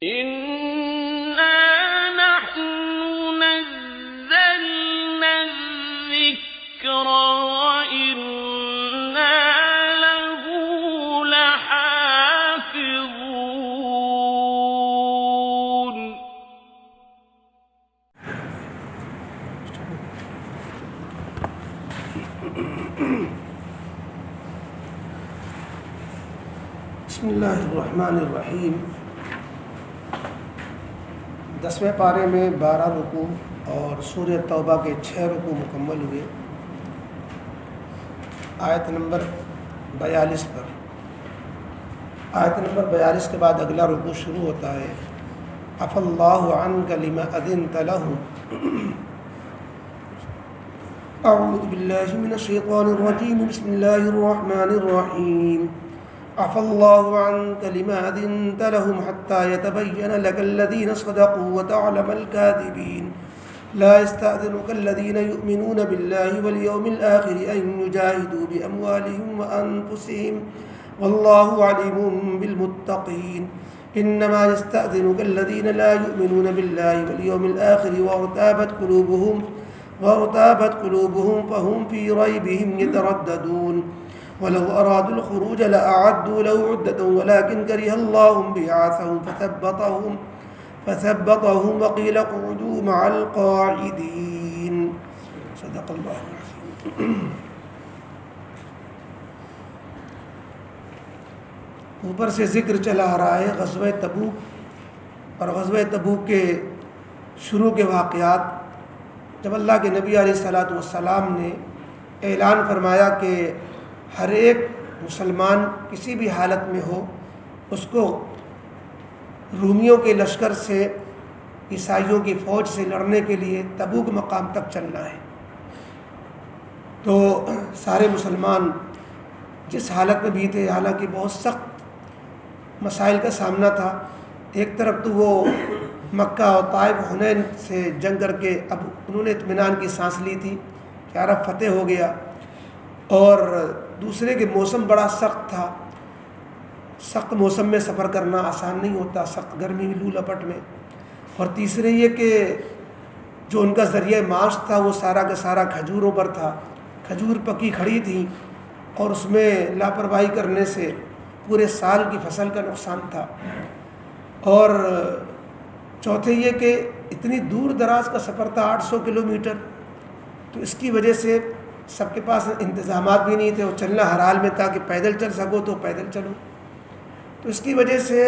إِنَّا نَحْنُ نَزَّلْنَا الذِّكْرَ وَإِنَّا لَهُ لَحَافِظُونَ. بسم اللہ الرحمن الرحیم. 10ویں پارے میں 12 رکوع اور سورہ توبہ کے 6 رکوع مکمل ہوئے. آیت نمبر 42 پر. آیت نمبر 42 کے بعد اگلا رکوع شروع ہوتا ہے. عفا اللہ عنک لما اذنت لهم. اعوذ باللہ من الشیطان الرجیم. بسم اللہ الرحمن الرحیم. عفا اللہ عنک لما اذنت لهم حتى يتبين لك الذين صدقوا وتعلم الكاذبين. لا يستأذنك الذين يؤمنون بالله واليوم الآخر أن يجاهدوا بأموالهم وأنفسهم والله عليم بالمتقين. إنما يستأذنك الذين لا يؤمنون بالله واليوم الآخر وارتابت قلوبهم فهم في ريبهم يترددون. ولو أرادوا الخروج لأعدوا له عدة ولكن كره الله بعاثهم فثبطهم وقيل اقعدوا مع القاعدين. صدق الله العظيم. اوپر سے ذکر چلا آ رہا ہے غزوہ تبوک اور غزوہ تبوک کے شروع کے واقعات. جب اللہ کے نبی علیہ الصلاۃ والسلام نے اعلان فرمایا کہ ہر ایک مسلمان کسی بھی حالت میں ہو اس کو رومیوں کے لشکر سے عیسائیوں کی فوج سے لڑنے کے لیے تبوک مقام تک چلنا ہے، تو سارے مسلمان جس حالت میں بھی تھے، حالانکہ بہت سخت مسائل کا سامنا تھا. ایک طرف تو وہ مکہ اور طائف حنین سے جنگ کر کے اب انہوں نے اطمینان کی سانس لی تھی کہ عرب فتح ہو گیا، اور دوسرے کے موسم بڑا سخت تھا. سخت موسم میں سفر کرنا آسان نہیں ہوتا، سخت گرمی لو لپٹ میں. اور تیسرے یہ کہ جو ان کا ذریعہ معاش تھا وہ سارا کا سارا کھجوروں پر تھا. کھجور پکی کھڑی تھیں اور اس میں لاپرواہی کرنے سے پورے سال کی فصل کا نقصان تھا. اور چوتھے یہ کہ اتنی دور دراز کا سفر تھا، 800 کلومیٹر، تو اس کی وجہ سے سب کے پاس انتظامات بھی نہیں تھے. وہ چلنا ہر حال میں تھا کہ پیدل چل سکو تو پیدل چلو. تو اس کی وجہ سے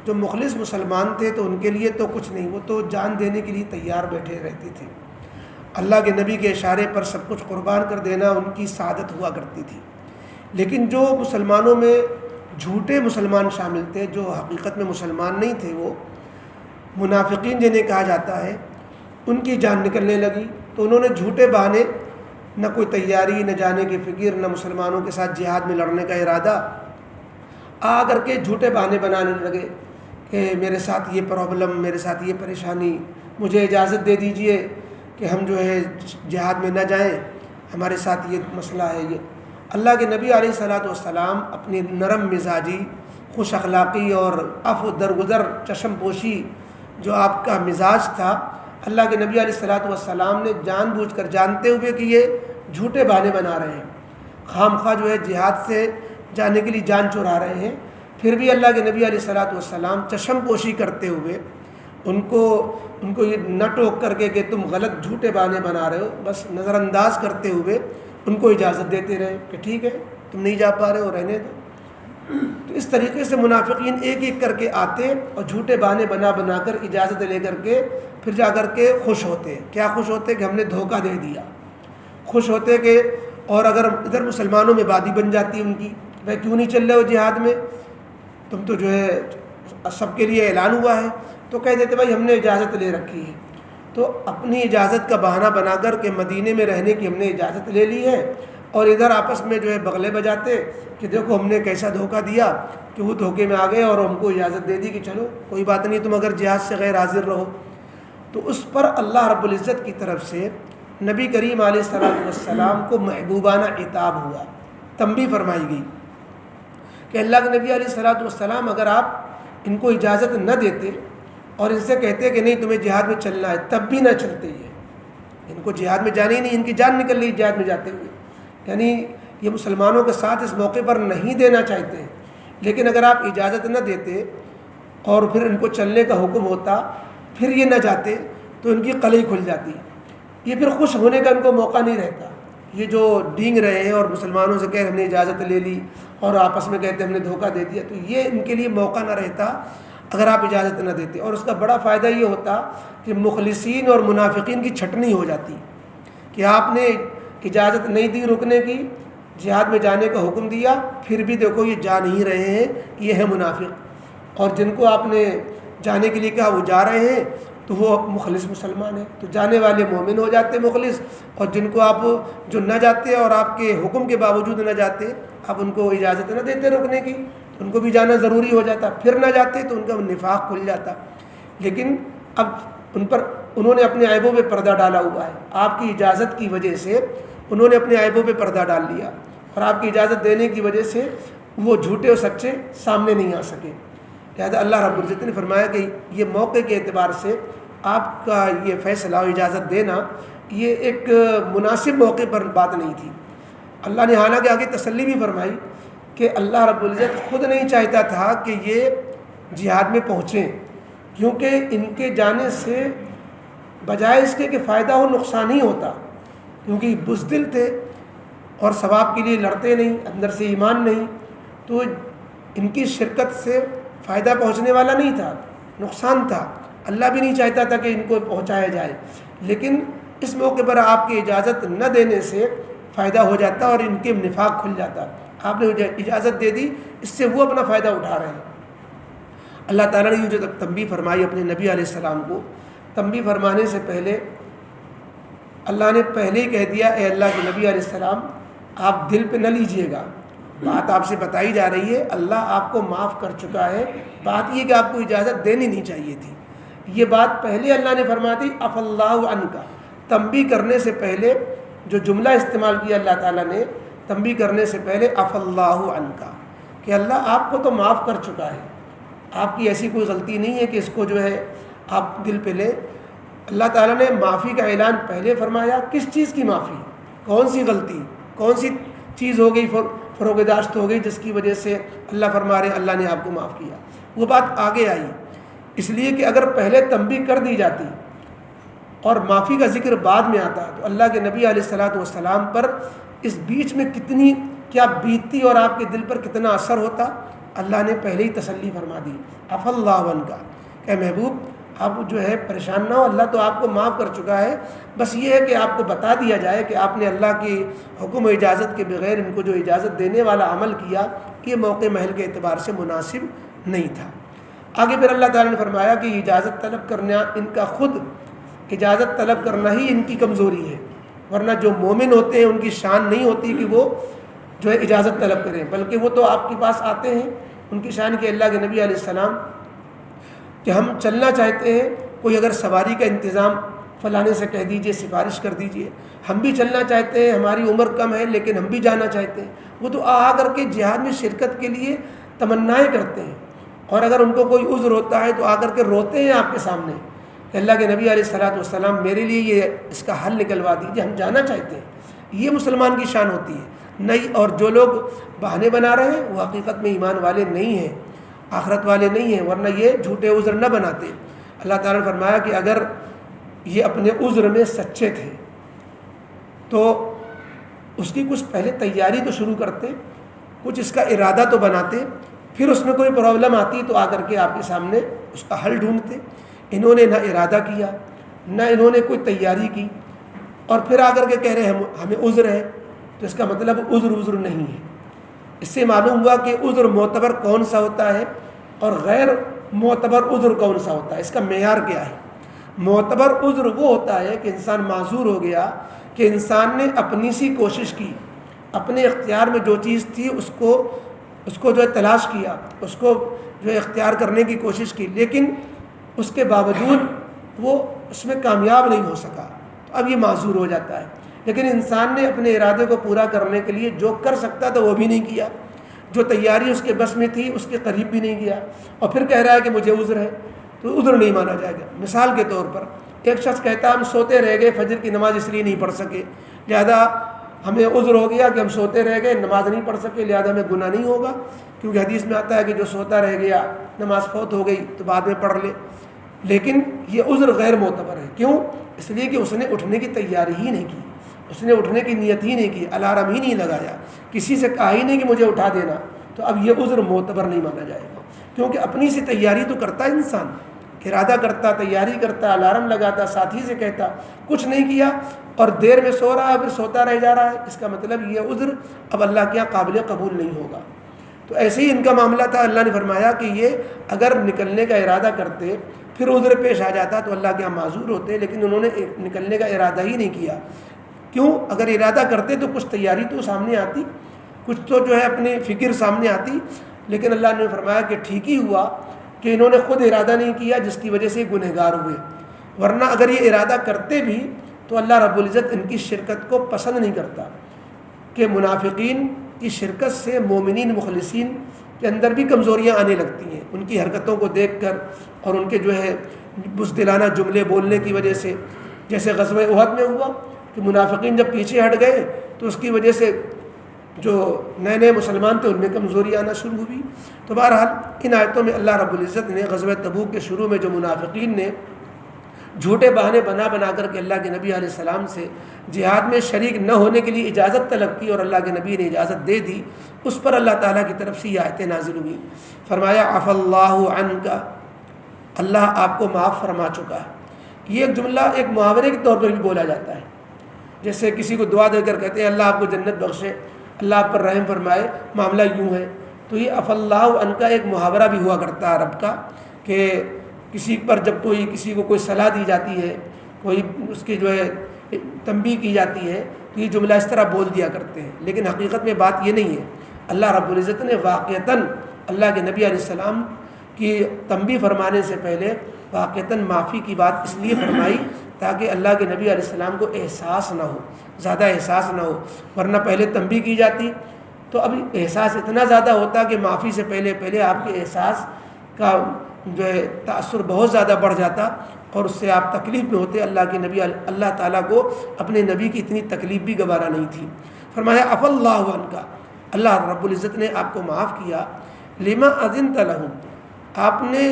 جو مخلص مسلمان تھے تو ان کے لیے تو کچھ نہیں، وہ تو جان دینے کے لیے تیار بیٹھے رہتی تھی. اللہ کے نبی کے اشارے پر سب کچھ قربان کر دینا ان کی سعادت ہوا کرتی تھی. لیکن جو مسلمانوں میں جھوٹے مسلمان شامل تھے، جو حقیقت میں مسلمان نہیں تھے، وہ منافقین جنہیں کہا جاتا ہے، ان کی جان نکلنے لگی. تو انہوں نے جھوٹے بہانے، نہ کوئی تیاری، نہ جانے کی فکر، نہ مسلمانوں کے ساتھ جہاد میں لڑنے کا ارادہ، آ کر کے جھوٹے بہانے بنانے لگے کہ میرے ساتھ یہ پرابلم، میرے ساتھ یہ پریشانی، مجھے اجازت دے دیجئے کہ ہم جو ہے جہاد میں نہ جائیں، ہمارے ساتھ یہ مسئلہ ہے. یہ اللہ کے نبی علیہ الصلاۃ والسلام اپنی نرم مزاجی، خوش اخلاقی اور عفو درگزر چشم پوشی جو آپ کا مزاج تھا، اللہ کے نبی علیہ الصلاۃ والسلام نے جان بوجھ کر، جانتے ہوئے کہ یہ جھوٹے بہانے بنا رہے ہیں، خام خواہ جو ہے جہاد سے جانے کے لیے جان چرا رہے ہیں، پھر بھی اللہ کے نبی علیہ الصلاۃ والسلام چشم پوشی کرتے ہوئے ان کو یہ نہ ٹوک کر کے کہ تم غلط جھوٹے بہانے بنا رہے ہو، بس نظر انداز کرتے ہوئے ان کو اجازت دیتے رہے کہ ٹھیک ہے تم نہیں جا پا رہے ہو، رہنے دو. تو اس طریقے سے منافقین ایک ایک کر کے آتے اور جھوٹے بہانے بنا کر اجازت لے کر کے پھر جا کر کے خوش ہوتے. کیا خوش ہوتے کہ ہم نے دھوکہ دے دیا. خوش ہوتے کہ، اور اگر ادھر مسلمانوں میں بادی بن جاتی ان کی، بھائی کیوں نہیں چل رہے ہو جہاد میں، تم تو جو ہے سب کے لیے اعلان ہوا ہے، تو کہہ دیتے بھائی ہم نے اجازت لے رکھی ہے. تو اپنی اجازت کا بہانہ بنا کر کہ مدینے میں رہنے کی ہم نے اجازت لے لی ہے، اور ادھر آپس میں جو ہے بغلے بجاتے کہ دیکھو ہم نے کیسا دھوکہ دیا کہ وہ دھوکے میں آ گئے اور ہم کو اجازت دے دی کہ چلو کوئی بات نہیں، تم اگر جہاد سے غیر حاضر رہو. تو اس پر اللہ رب العزت کی طرف سے نبی کریم علیہ الصلوۃ والسلام کو محبوبانہ عتاب ہوا، تنبیہ فرمائی گئی کہ اللہ کے نبی علیہ الصلوۃ والسلام اگر آپ ان کو اجازت نہ دیتے اور ان سے کہتے کہ نہیں تمہیں جہاد میں چلنا ہے، تب بھی نہ چلتے ان کو جہاد میں جانے ہی نہیں، ان کی جان نکل رہی جہاد میں جاتے ہوئے، یعنی یہ مسلمانوں کے ساتھ اس موقع پر نہیں دینا چاہتے ہیں۔ لیکن اگر آپ اجازت نہ دیتے اور پھر ان کو چلنے کا حکم ہوتا، پھر یہ نہ جاتے تو ان کی قلعی کھل جاتی، یہ پھر خوش ہونے کا ان کو موقع نہیں رہتا۔ یہ جو ڈینگ رہے ہیں اور مسلمانوں سے کہہ ہم نے اجازت لے لی اور آپس میں کہتے ہم نے دھوکہ دے دیا، تو یہ ان کے لیے موقع نہ رہتا اگر آپ اجازت نہ دیتے۔ اور اس کا بڑا فائدہ یہ ہوتا کہ مخلصین اور منافقین کی چھٹنی ہو جاتی کہ آپ نے اجازت نہیں دی رکنے کی، جہاد میں جانے کا حکم دیا، پھر بھی دیکھو یہ جا نہیں رہے ہیں، یہ ہے منافق، اور جن کو آپ نے جانے کے لیے کہا وہ جا رہے ہیں تو وہ مخلص مسلمان ہیں، تو جانے والے مومن ہو جاتے مخلص، اور جن کو آپ جو نہ جاتے اور آپ کے حکم کے باوجود نہ جاتے، آپ ان کو اجازت نہ دیتے رکنے کی، تو ان کو بھی جانا ضروری ہو جاتا، پھر نہ جاتے تو ان کا نفاق کھل جاتا۔ لیکن اب انہوں نے اپنے عیبوں پہ پردہ ڈالا ہوا ہے، آپ کی اجازت کی وجہ سے انہوں نے اپنے عیبوں پہ پردہ ڈال لیا، اور آپ کی اجازت دینے کی وجہ سے وہ جھوٹے اور سچے سامنے نہیں آ سکے۔ لہٰذا اللہ رب العزت نے فرمایا کہ یہ موقع کے اعتبار سے آپ کا یہ فیصلہ اور اجازت دینا یہ ایک مناسب موقع پر بات نہیں تھی۔ اللہ نے حالانکہ آگے تسلی بھی فرمائی کہ اللہ رب العزت خود نہیں چاہتا تھا کہ یہ جہاد میں پہنچیں، کیونکہ ان کے جانے سے بجائے اس کے کہ فائدہ ہو نقصان ہی ہوتا، کیونکہ بزدل تھے اور ثواب کے لیے لڑتے نہیں، اندر سے ایمان نہیں، تو ان کی شرکت سے فائدہ پہنچنے والا نہیں تھا، نقصان تھا۔ اللہ بھی نہیں چاہتا تھا کہ ان کو پہنچایا جائے، لیکن اس موقع پر آپ کی اجازت نہ دینے سے فائدہ ہو جاتا اور ان کے نفاق کھل جاتا۔ آپ نے اجازت دے دی، اس سے وہ اپنا فائدہ اٹھا رہے ہیں۔ اللہ تعالیٰ نے یہ جو تنبیہ فرمائی اپنے نبی علیہ السلام کو، تنبیہ فرمانے سے پہلے اللہ نے پہلے ہی کہہ دیا اے اللہ کے نبی علیہ السلام آپ دل پہ نہ لیجئے گا، بات آپ سے بتائی جا رہی ہے، اللہ آپ کو معاف کر چکا ہے، بات یہ کہ آپ کو اجازت دینی نہیں چاہیے تھی۔ یہ بات پہلے اللہ نے فرما دی عفا اللہ عنک، تنبیہ کرنے سے پہلے جو جملہ استعمال کیا اللہ تعالیٰ نے تنبیہ کرنے سے پہلے عفا اللہ عنک، کہ اللہ آپ کو تو معاف کر چکا ہے، آپ کی ایسی کوئی غلطی نہیں ہے کہ اس کو جو ہے آپ دل پہ لیں۔ اللہ تعالیٰ نے معافی کا اعلان پہلے فرمایا، کس چیز کی معافی، کون سی غلطی، کون سی چیز ہو گئی فروغ داشت ہو گئی جس کی وجہ سے اللہ فرما رہے اللہ نے آپ کو معاف کیا، وہ بات آگے آئی۔ اس لیے کہ اگر پہلے تنبیہ کر دی جاتی اور معافی کا ذکر بعد میں آتا تو اللہ کے نبی علیہ الصلاۃ والسلام پر اس بیچ میں کتنی کیا بیتتی اور آپ کے دل پر کتنا اثر ہوتا۔ اللہ نے پہلے ہی تسلی فرما دی عفا اللہ عنک، کہ محبوب آپ جو ہے پریشان نہ ہو، اللہ تو آپ کو معاف کر چکا ہے، بس یہ ہے کہ آپ کو بتا دیا جائے کہ آپ نے اللہ کی حکم و اجازت کے بغیر ان کو جو اجازت دینے والا عمل کیا، یہ موقع محل کے اعتبار سے مناسب نہیں تھا۔ آگے پھر اللہ تعالیٰ نے فرمایا کہ اجازت طلب کرنا، ان کا خود اجازت طلب کرنا ہی ان کی کمزوری ہے، ورنہ جو مومن ہوتے ہیں ان کی شان نہیں ہوتی کہ وہ جو ہے اجازت طلب کریں، بلکہ وہ تو آپ کے پاس آتے ہیں، ان کی شان کہ اللہ کے نبی علیہ السلام کہ ہم چلنا چاہتے ہیں، کوئی اگر سواری کا انتظام فلانے سے کہہ دیجئے، سفارش کر دیجئے، ہم بھی چلنا چاہتے ہیں، ہماری عمر کم ہے لیکن ہم بھی جانا چاہتے ہیں، وہ تو آ کر کے جہاد میں شرکت کے لیے تمنائیں کرتے ہیں، اور اگر ان کو کوئی عذر ہوتا ہے تو آ کر کے روتے ہیں آپ کے سامنے کہ اللہ کے نبی علیہ الصلاۃ والسلام میرے لیے یہ اس کا حل نکلوا دیجیے، ہم جانا چاہتے ہیں۔ یہ مسلمان کی شان ہوتی ہے نہیں، اور جو لوگ بہانے بنا رہے ہیں وہ حقیقت میں ایمان والے نہیں ہیں، آخرت والے نہیں ہیں، ورنہ یہ جھوٹے عذر نہ بناتے۔ اللہ تعالیٰ نے فرمایا کہ اگر یہ اپنے عذر میں سچے تھے تو اس کی کچھ پہلے تیاری تو شروع کرتے، کچھ اس کا ارادہ تو بناتے، پھر اس میں کوئی پرابلم آتی تو آ کر کے آپ کے سامنے اس کا حل ڈھونڈتے۔ انہوں نے نہ ارادہ کیا، نہ انہوں نے کوئی تیاری کی، اور پھر آ کر کے کہہ رہے ہیں ہمیں عذر ہے، تو اس کا مطلب عذر نہیں ہے۔ اس سے معلوم ہوا کہ عذر معتبر کون سا ہوتا ہے اور غیر معتبر عذر کون سا ہوتا ہے، اس کا معیار کیا ہے۔ معتبر عذر وہ ہوتا ہے کہ انسان معذور ہو گیا کہ انسان نے اپنی سی کوشش کی، اپنے اختیار میں جو چیز تھی اس کو جو ہے تلاش کیا، اس کو جو ہے اختیار کرنے کی کوشش کی، لیکن اس کے باوجود وہ اس میں کامیاب نہیں ہو سکا، تو اب یہ معذور ہو جاتا ہے۔ لیکن انسان نے اپنے ارادے کو پورا کرنے کے لیے جو کر سکتا تھا وہ بھی نہیں کیا، جو تیاری اس کے بس میں تھی اس کے قریب بھی نہیں گیا، اور پھر کہہ رہا ہے کہ مجھے عذر ہے، تو عذر نہیں مانا جائے گا۔ مثال کے طور پر ایک شخص کہتا ہم سوتے رہ گئے، فجر کی نماز اس لیے نہیں پڑھ سکے، لہذا ہمیں عذر ہو گیا کہ ہم سوتے رہ گئے، نماز نہیں پڑھ سکے، لہذا ہمیں گناہ نہیں ہوگا، کیونکہ حدیث میں آتا ہے کہ جو سوتا رہ گیا، نماز فوت ہو گئی تو بعد میں پڑھ لے۔ لیکن یہ عذر غیر معتبر ہے، کیوں؟ اس لیے کہ اس نے اٹھنے کی تیاری ہی نہیں کی، اس نے اٹھنے کی نیت ہی نہیں کی، الارم ہی نہیں لگایا، کسی سے کہا ہی نہیں کہ مجھے اٹھا دینا، تو اب یہ عذر معتبر نہیں مانا جائے گا، کیونکہ اپنی سی تیاری تو کرتا ہے انسان، ارادہ کرتا، تیاری کرتا، الارم لگاتا، ساتھی سے کہتا، کچھ نہیں کیا اور دیر میں سو رہا ہے، پھر سوتا رہ جا رہا ہے، اس کا مطلب یہ عذر اب اللہ کے یہاں قابل قبول نہیں ہوگا۔ تو ایسے ہی ان کا معاملہ تھا، اللہ نے فرمایا کہ یہ اگر نکلنے کا ارادہ کرتے پھر عذر پیش آ جاتا تو اللہ کے یہاں معذور ہوتے، لیکن انہوں نے نکلنے کا ارادہ ہی نہیں کیا۔ کیوں؟ اگر ارادہ کرتے تو کچھ تیاری تو سامنے آتی، کچھ تو جو ہے اپنی فکر سامنے آتی، لیکن اللہ نے فرمایا کہ ٹھیک ہی ہوا کہ انہوں نے خود ارادہ نہیں کیا، جس کی وجہ سے گنہگار ہوئے، ورنہ اگر یہ ارادہ کرتے بھی تو اللہ رب العزت ان کی شرکت کو پسند نہیں کرتا، کہ منافقین کی شرکت سے مومنین مخلصین کے اندر بھی کمزوریاں آنے لگتی ہیں، ان کی حرکتوں کو دیکھ کر اور ان کے جو ہے بزدلانہ جملے بولنے کی وجہ سے، جیسے غزوہ احد میں ہوا کہ منافقین جب پیچھے ہٹ گئے تو اس کی وجہ سے جو نئے نئے مسلمان تھے ان میں کمزوری آنا شروع ہوئی۔ تو بہرحال ان آیتوں میں اللہ رب العزت نے غزوہ تبوک کے شروع میں جو منافقین نے جھوٹے بہانے بنا بنا کر کے اللہ کے نبی علیہ السلام سے جہاد میں شریک نہ ہونے کے لیے اجازت طلب کی اور اللہ کے نبی نے اجازت دے دی، اس پر اللہ تعالیٰ کی طرف سے یہ آیتیں نازل ہوئی۔ فرمایا عفا اللہ عنک، اللہ آپ کو معاف فرما چکا ہے۔ یہ ایک جملہ ایک محاورے کے طور پر بھی بولا جاتا ہے، جیسے کسی کو دعا دے کر کہتے ہیں اللہ آپ کو جنت بخشے، اللہ آپ پر رحم فرمائے، معاملہ یوں ہے۔ تو یہ عفا اللہ عنک ایک محاورہ بھی ہوا کرتا ہے عرب کا، کہ کسی پر جب کسی کو کوئی صلاح دی جاتی ہے، کوئی اس کی جو ہے تنبیہ کی جاتی ہے، تو یہ جملہ اس طرح بول دیا کرتے ہیں، لیکن حقیقت میں بات یہ نہیں ہے۔ اللہ رب العزت نے واقعتاً اللہ کے نبی علیہ السلام کی تنبیہ فرمانے سے پہلے واقعتاً معافی کی بات اس لیے فرمائی تاکہ اللہ کے نبی علیہ السلام کو احساس نہ ہو، زیادہ احساس نہ ہو، ورنہ پہلے تنبیہ کی جاتی تو اب احساس اتنا زیادہ ہوتا کہ معافی سے پہلے آپ کے احساس کا جو ہے تأثر بہت زیادہ بڑھ جاتا اور اس سے آپ تکلیف میں ہوتے۔ اللہ تعالیٰ کو اپنے نبی کی اتنی تکلیف بھی گوارا نہیں تھی۔ فرمایا عفا اللہ عنک، اللہ رب العزت نے آپ کو معاف کیا، لما اذنت لہم، آپ نے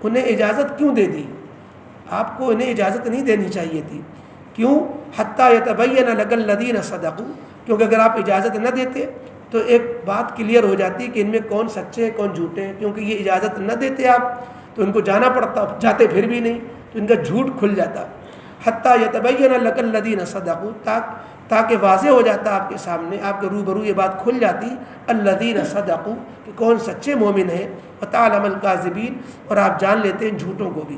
انہیں اجازت کیوں دے دی؟ آپ کو انہیں اجازت نہیں دینی چاہیے تھی، کیوں؟ حتی یتبین لک الذین صدقوا، کیونکہ اگر آپ اجازت نہ دیتے تو ایک بات کلیئر ہو جاتی کہ ان میں کون سچے ہیں کون جھوٹے ہیں، کیونکہ یہ اجازت نہ دیتے آپ تو ان کو جانا پڑتا، جاتے پھر بھی نہیں تو ان کا جھوٹ کھل جاتا۔ حتی یتبین لک الذین صدقوا، تاکہ واضح ہو جاتا آپ کے سامنے، آپ کے روبرو یہ بات کھل جاتی الذین صدقوا کہ کون سچے مومن ہیں، وتعلم الکاذبین اور آپ جان لیتے ہیں جھوٹوں کو بھی۔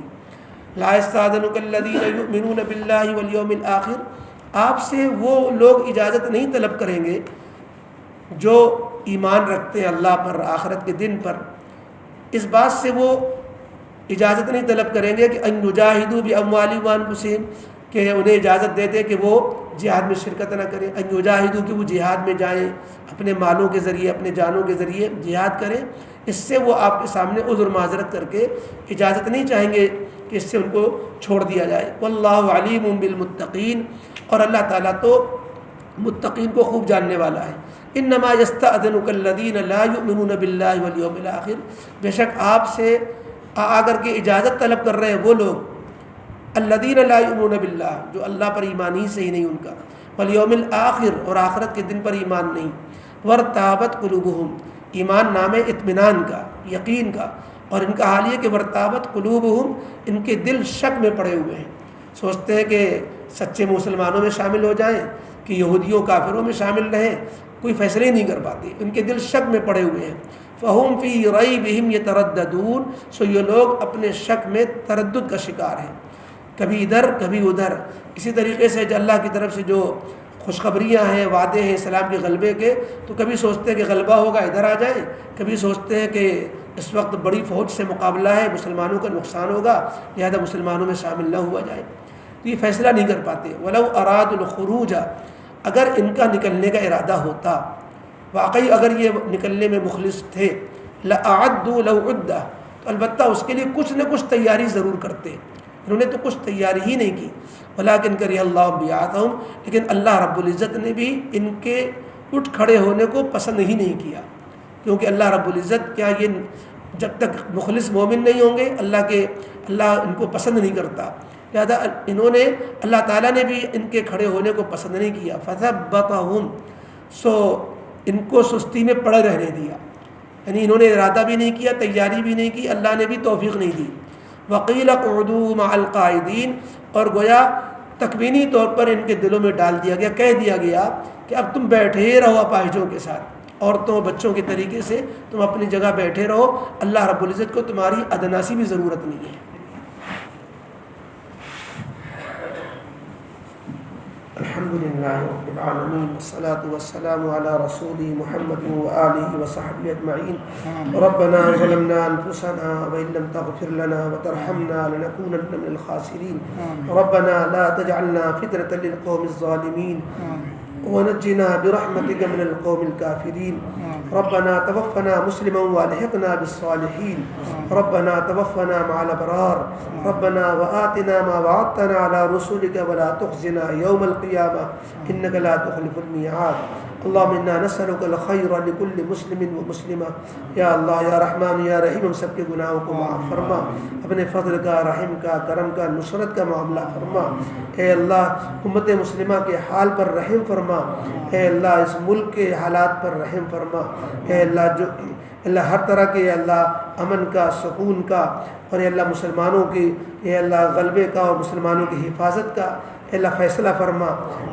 لا یستأذنک الذین یؤمنون باللہ والیوم الآخر، آپ سے وہ لوگ اجازت نہیں طلب کریں گے جو ایمان رکھتے ہیں اللہ پر، آخرت کے دن پر، اس بات سے وہ اجازت نہیں طلب کریں گے کہ ان یجاہدوا باموالہم وانفسہم، کہ انہیں اجازت دے دے کہ وہ جہاد میں شرکت نہ کریں، ان یجاہدوا کہ وہ جہاد میں جائیں، اپنے مالوں کے ذریعے اپنے جانوں کے ذریعے جہاد کریں، اس سے وہ آپ کے سامنے عذر معذرت کر کے اجازت نہیں چاہیں گے کہ اس سے ان کو چھوڑ دیا جائے۔ واللہ علیم بالمتقین، اور اللہ تعالیٰ تو متقین کو خوب جاننے والا ہے۔ انما یستأذنک الذین لا یؤمنون باللہ والیوم الآخر، بے شک آپ سے آ کر کے اجازت طلب کر رہے ہیں وہ لوگ الذین لا یؤمنون باللہ، جو اللہ پر ایمان ہی صحیح نہیں ان کا، والیوم الآخر اور آخرت کے دن پر ایمان نہیں، وارتابت قلوبہم، ایمان نام ہے اطمینان کا، یقین کا، اور ان کا حال یہ کہ وارتابت قلوبہم، ان کے دل شک میں پڑے ہوئے ہیں، سوچتے ہیں کہ سچے مسلمانوں میں شامل ہو جائیں کہ یہودیوں کافروں میں شامل رہیں، کوئی فیصلے نہیں کر پاتے، ان کے دل شک میں پڑے ہوئے ہیں۔ فہم فی ریبہم یترددون، سو یہ لوگ اپنے شک میں تردد کا شکار ہیں، کبھی ادھر کبھی ادھر۔ اسی طریقے سے جو اللہ کی طرف سے جو خوشخبریاں ہیں، وعدے ہیں اسلام کے غلبے کے، تو کبھی سوچتے ہیں کہ غلبہ ہوگا ادھر آ جائیں، کبھی سوچتے ہیں کہ اس وقت بڑی فوج سے مقابلہ ہے، مسلمانوں کا نقصان ہوگا، لہذا مسلمانوں میں شامل نہ ہوا جائے، تو یہ فیصلہ نہیں کر پاتے۔ ولو اراد الخروج، اگر ان کا نکلنے کا ارادہ ہوتا، واقعی اگر یہ نکلنے میں مخلص تھے لَأَعَدُّوا لَوْ عُدَّةً تو البتہ اس کے لیے کچھ نہ کچھ تیاری ضرور کرتے. انہوں نے تو کچھ تیاری ہی نہیں کی. وَلَٰكِنْ كَرِهَ اللَّهُ بِعَاثَهُمْ لیکن اللہ رب العزت نے بھی ان کے اٹھ کھڑے ہونے کو پسند ہی نہیں کیا, کیونکہ اللہ رب العزت کیا یہ جب تک مخلص مومن نہیں ہوں گے اللہ ان کو پسند نہیں کرتا. لہذا انہوں نے اللہ تعالیٰ نے بھی ان کے کھڑے ہونے کو پسند نہیں کیا. فَثَبَّتَهُمْ سو ان کو سستی میں پڑے رہنے دیا, یعنی انہوں نے ارادہ بھی نہیں کیا, تیاری بھی نہیں کی, اللہ نے بھی توفیق نہیں دی. وَقِيلَ اقْعُدُوا مَعَ الْقَاعِدِينَ اور گویا تکوینی طور پر ان کے دلوں میں ڈال دیا گیا, کہہ دیا گیا کہ اب تم بیٹھے ہی رہو اپاہجوں کے ساتھ, عورتوں بچوں کے طریقے سے تم اپنی جگہ بیٹھے رہو, اللہ رب العزت کو تمہاری ادنا سی بھی ضرورت نہیں ہے. الحمد للہ رب العالمین والصلاة والسلام علی رسول محمد وآلہ وصحبہ اجمعین. ربنا ظلمنا انفسنا وإن لم تغفر لنا وترحمنا لنكونن من الخاسرین. ربنا لا تجعلنا فتنة للقوم الظالمین ونجنا برحمتك من القوم الكافرين. ربنا توفنا مسلما والحقنا بالصالحين. ربنا توفنا مع الابرار. ربنا وآتنا ما وعدتنا على رسلك ولا تخزنا يوم القيامة انك لا تخلف الميعاد. اللهم انا نسألك الخير لكل مسلم ومسلمة. یا اللہ یا رحمان یا رحیم ہم سب کے گناہوں کو معاف فرما, اپنے فضل کا, رحم کا, کرم کا, نصرت کا معاملہ فرما. اے اللہ امت مسلمہ کے حال پر رحم فرما. اے اللہ اس ملک کے حالات پر رحم فرما. اے اللہ ہر طرح کے اللہ امن کا, سکون کا, اور اے اللہ مسلمانوں کی اے اللہ غلبے کا اور مسلمانوں کی حفاظت کا اے اللہ فیصلہ فرما.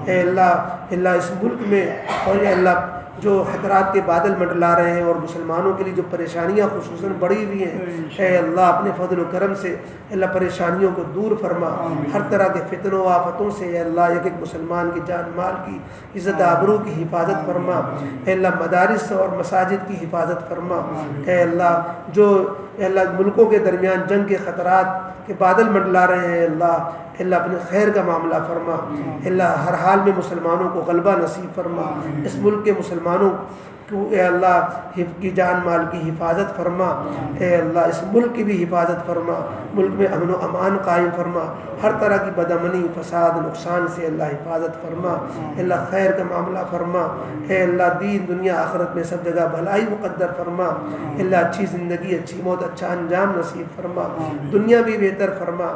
اے اللہ اس ملک میں اور اے اللہ جو خطرات کے بادل منڈلا رہے ہیں اور مسلمانوں کے لیے جو پریشانیاں خصوصاً بڑھی ہوئی ہیں, اے اللہ اپنے فضل و کرم سے اللہ پریشانیوں کو دور فرما. ہر طرح کے فتنوں و آفتوں سے اے اللہ ایک مسلمان کی جان مال کی عزت آبرو کی حفاظت فرما. اے اللہ مدارس اور مساجد کی حفاظت فرما. اے اللہ ملکوں کے درمیان جنگ کے خطرات کے بادل منڈلا رہے ہیں, اللہ اپنے خیر کا معاملہ فرما. اللہ ہر حال میں مسلمانوں کو غلبہ نصیب فرما. اس ملک کے مسلمانوں کو اے اللہ کی جان مال کی حفاظت فرما. اے اللہ اس ملک کی بھی حفاظت فرما. ملک میں امن و امان قائم فرما. ہر طرح کی بدامنی, فساد, نقصان سے اللہ حفاظت فرما. اللہ خیر کا معاملہ فرما. اے اللہ دین دنیا آخرت میں سب جگہ بھلائی مقدر فرما. اللہ اچھی زندگی, اچھی موت, اچھا انجام نصیب فرما. دنیا بھی بہتر فرما,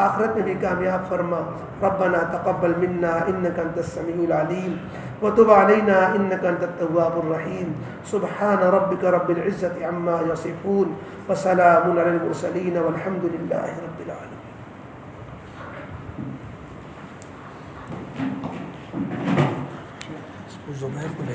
آخرت میں بھی کامیاب فرما. ربنا تقبل منا انك انت السميع العليم وتب علينا انك انت التواب الرحيم. سبحان ربك رب العزة عما يصفون وسلام على المرسلين والحمد لله رب العالمين. اس کو زبیر کو لے